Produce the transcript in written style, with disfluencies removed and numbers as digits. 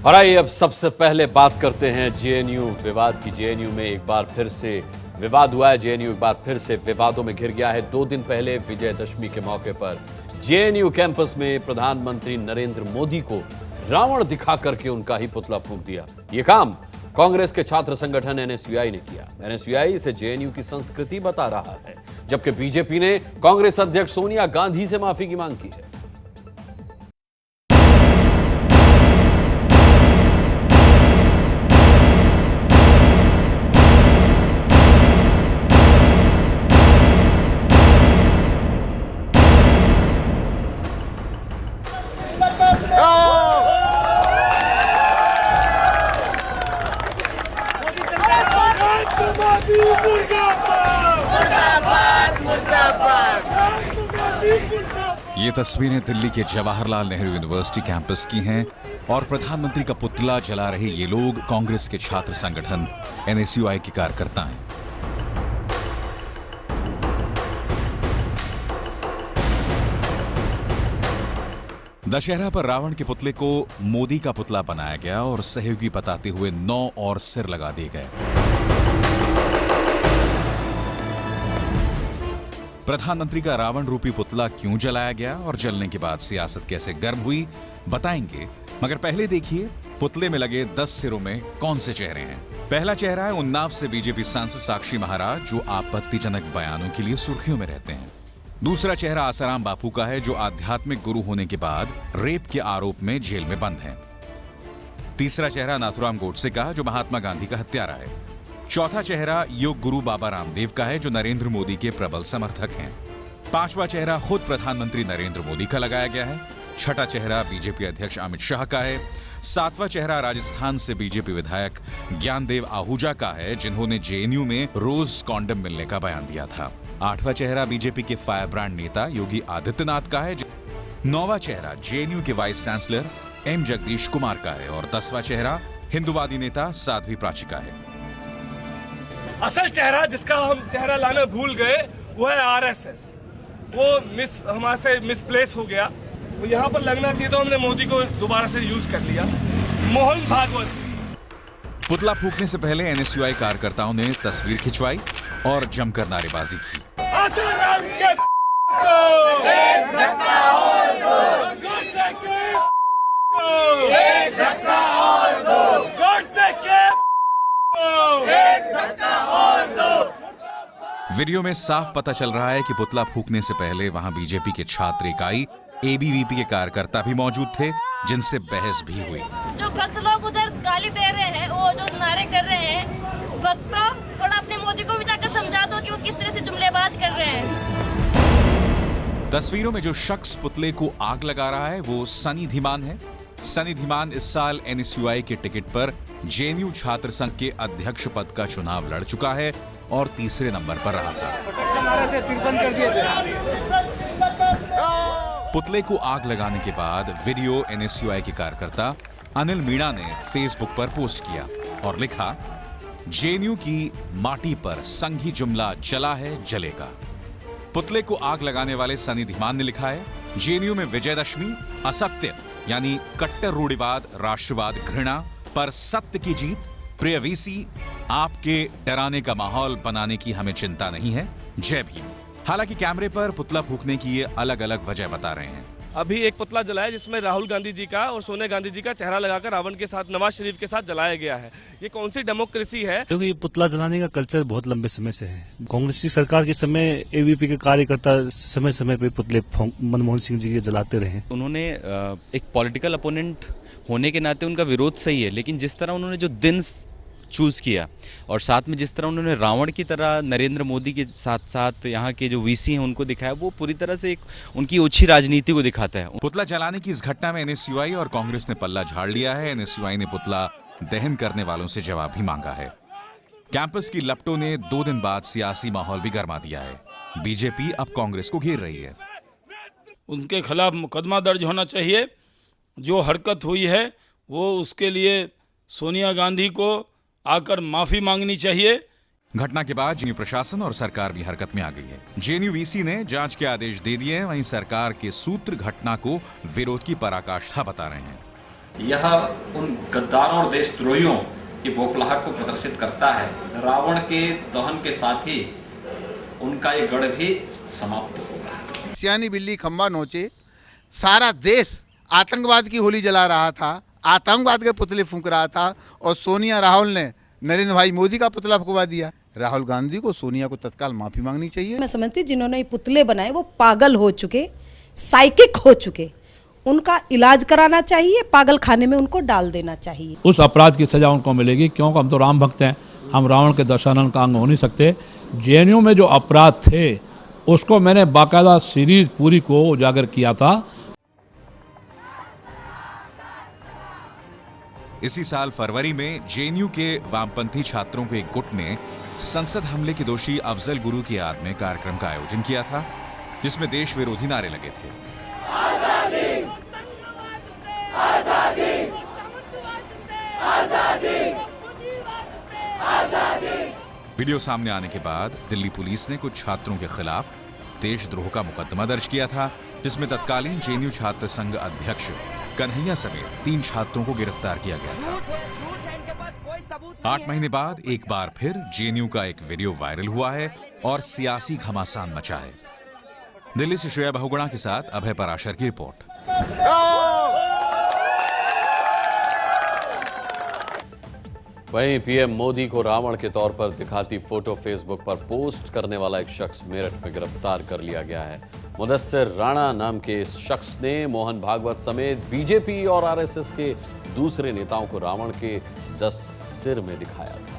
और आइए अब सबसे पहले बात करते हैं जेएनयू विवाद की। जेएनयू में एक बार फिर से विवाद हुआ है। जेएनयू एक बार फिर से विवादों में घिर गया है। 2 दिन पहले विजयदशमी के मौके पर जेएनयू कैंपस में प्रधानमंत्री नरेंद्र मोदी को रावण दिखा करके उनका ही पुतला फूंक दिया। ये काम कांग्रेस के छात्र संगठन एनएसयूआई ने किया। एनएसयूआई इसे जेएनयू की संस्कृति बता रहा है, जबकि बीजेपी ने कांग्रेस अध्यक्ष सोनिया गांधी से माफी की मांग की है। ये तस्वीरें दिल्ली के जवाहरलाल नेहरू यूनिवर्सिटी कैंपस की हैं और प्रधानमंत्री का पुतला जला रहे ये लोग कांग्रेस के छात्र संगठन एनएसयूआई के कार्यकर्ता हैं। दशहरा पर रावण के पुतले को मोदी का पुतला बनाया गया और सहयोगी बताते हुए 9 और सिर लगा दिए गए। प्रधानमंत्री का रावण रूपी पुतला क्यों जलाया गया और जलने के बाद सियासत कैसे गर्म हुई बताएंगे, मगर पहले देखिए पुतले में लगे 10 सिरों में कौन से चेहरे हैं। पहला चेहरा है उन्नाव से बीजेपी सांसद साक्षी महाराज, जो आपत्तिजनक बयानों के लिए सुर्खियों में रहते हैं। दूसरा चेहरा आसाराम बापू का है, जो आध्यात्मिक गुरु होने के बाद रेप के आरोप में जेल में बंद हैं। तीसरा चेहरा नाथुराम गोडसे का है, जो महात्मा गांधी का हत्यारा है। चौथा चेहरा योग गुरु बाबा रामदेव का है, जो नरेंद्र मोदी के प्रबल समर्थक हैं। पांचवा चेहरा खुद प्रधानमंत्री नरेंद्र मोदी का लगाया गया है। छठा चेहरा बीजेपी अध्यक्ष अमित शाह का है। सातवां चेहरा राजस्थान से बीजेपी विधायक ज्ञानदेव आहूजा का है, जिन्होंने जेएनयू में रोज कॉन्डम मिलने का बयान दिया था। आठवां चेहरा बीजेपी के फायर ब्रांड नेता योगी आदित्यनाथ का है। नौवां चेहरा जेएनयू के vice chancellor M Jagdish Kumar का है और 10वां चेहरा हिंदूवादी नेता साध्वी प्राची का है। असल चेहरा जिसका हम चेहरा लाना भूल गए वो है आरएसएस। वो हमारे से मिसप्लेस हो गया। वो यहाँ पर लगना चाहिए तो हमने मोदी को दोबारा से यूज कर लिया। मोहन भागवत। पुतला फूंकने से पहले एनएसयूआई कार्यकर्ताओं ने तस्वीर खिंचवाई और जमकर नारेबाजी की। वीडियो में साफ पता चल रहा है कि पुतला फूंकने से पहले वहां बीजेपी के छात्र इकाई एबीवीपी के कार्यकर्ता भी मौजूद थे, जिनसे बहस भी हुई। जो भक्त लोग उधर गाली दे रहे हैं, वो जो नारे कर रहे हैं, भक्तों थोड़ा अपने मोदी को भी जाकर समझा दो कि वो किस तरह से जुमलेबाज कर रहे हैं। तस्वीरों में जो शख्स पुतले को आग लगा रहा है वो सनी धीमान है। सनी धीमान इस साल एनएसयूआई के टिकट पर जेएनयू छात्र संघ के अध्यक्ष पद का चुनाव लड़ चुका है और तीसरे नंबर पर रहा था। पुतले को आग लगाने के बाद वीडियो एनएसयूआई के कार्यकर्ता अनिल मीणा ने फेसबुक पर पोस्ट किया और लिखा, जेएनयू की माटी पर संघी जुमला जला है जलेगा। पुतले को आग लगाने वाले सनी धीमान ने लिखा है, जेएनयू में विजयदशमी असत्य यानी कट्टर रूढ़िवाद, राष्ट्रवाद, घृणा पर सत्य की जीत। प्रिय वीसी, आपके डराने का माहौल बनाने की हमें चिंता नहीं है। जय भीम। हालांकि कैमरे पर पुतला फूंकने की ये अलग अलग वजह बता रहे हैं। अभी एक पुतला जलाया जिसमें राहुल गांधी जी का और सोनिया गांधी जी का चेहरा लगाकर रावण के साथ, नवाज शरीफ के साथ जलाया गया है। ये कौन सी डेमोक्रेसी है? क्योंकि ये पुतला जलाने का कल्चर बहुत लंबे समय से है। कांग्रेस की सरकार के समय एबीवीपी के कार्यकर्ता समय समय पे पुतले मनमोहन सिंह जी के जलाते रहे। उन्होंने एक पॉलिटिकल अपोनेंट होने के नाते उनका विरोध सही है, लेकिन जिस तरह उन्होंने जो दिन चूज किया और साथ में जिस तरह उन्होंने रावण की तरह नरेंद्र मोदी के साथ साथ यहाँ के जो वीसी हैं उनको दिखाया, वो पूरी तरह से एक उनकी ओछी राजनीति को दिखाता है। पुतला जलाने की इस घटना में एनएसयूआई और कांग्रेस ने पल्ला झाड़ लिया है। एनएसयूआई ने पुतला दहन करने वालों से जवाब भी मांगा है। कैंपस की लपटों ने 2 दिन बाद सियासी माहौल भी गर्मा दिया है। बीजेपी अब कांग्रेस को घेर रही है। उनके खिलाफ मुकदमा दर्ज होना चाहिए। जो हरकत हुई है वो उसके लिए सोनिया गांधी को आकर माफी मांगनी चाहिए। घटना के बाद जेएनयू प्रशासन और सरकार भी हरकत में आ गई है। जेएनयू वीसी ने जांच के आदेश दे दिए हैं, वहीं सरकार के सूत्र घटना को विरोध की पराकाष्ठा बता रहे हैं। यह उन गद्दारों और देशद्रोहियों की बौखलाहट को प्रदर्शित करता है। रावण के दहन के साथ ही उनका ये गढ़ भी समाप्त होगा। सियानी बिल्ली खंबा नोचे, सारा देश आतंकवाद की होली जला रहा था, आतंकवाद के पुतले फूंक रहा था, और सोनिया राहुल ने नरेंद्र भाई मोदी का पुतला फुकवा दिया। राहुल गांधी को, सोनिया को तत्काल माफी मांगनी चाहिए। मैं समझती जिन्होंने ये पुतले बनाए वो पागल हो चुके, साइकिक हो चुके, उनका इलाज कराना चाहिए, पागल खाने में उनको डाल देना चाहिए। उस अपराध की सजा उनको मिलेगी, क्योंकि हम तो राम भक्त हैं, हम रावण के दशानन का अंग हो नहीं सकते। जेएनयू में जो अपराध थे उसको मैंने बाकायदा सीरीज पूरी को उजागर किया था। इसी साल फरवरी में जेएनयू के वामपंथी छात्रों के एक गुट ने संसद हमले के दोषी अफजल गुरु की याद में कार्यक्रम का आयोजन किया था, जिसमें देश विरोधी नारे लगे थे। आजादी, आजादी, आजादी, आजादी। वीडियो सामने आने के बाद दिल्ली पुलिस ने कुछ छात्रों के खिलाफ देशद्रोह का मुकदमा दर्ज किया था, जिसमें तत्कालीन जेएनयू छात्र संघ अध्यक्ष कन्हैया समेत 3 छात्रों को गिरफ्तार किया गया था। 8 महीने बाद एक बार फिर जेएनयू का एक वीडियो वायरल हुआ है और सियासी घमासान मचा है। दिल्ली से श्रेया बहुगुणा के साथ अभय पराशर की रिपोर्ट। वहीं पीएम मोदी को रावण के तौर पर दिखाती फोटो फेसबुक पर पोस्ट करने वाला एक शख्स मेरठ में गिरफ्तार कर लिया गया है। मुदस्सिर राणा नाम के इस शख्स ने मोहन भागवत समेत बीजेपी और आरएसएस के दूसरे नेताओं को रावण के 10 सिर में दिखाया था।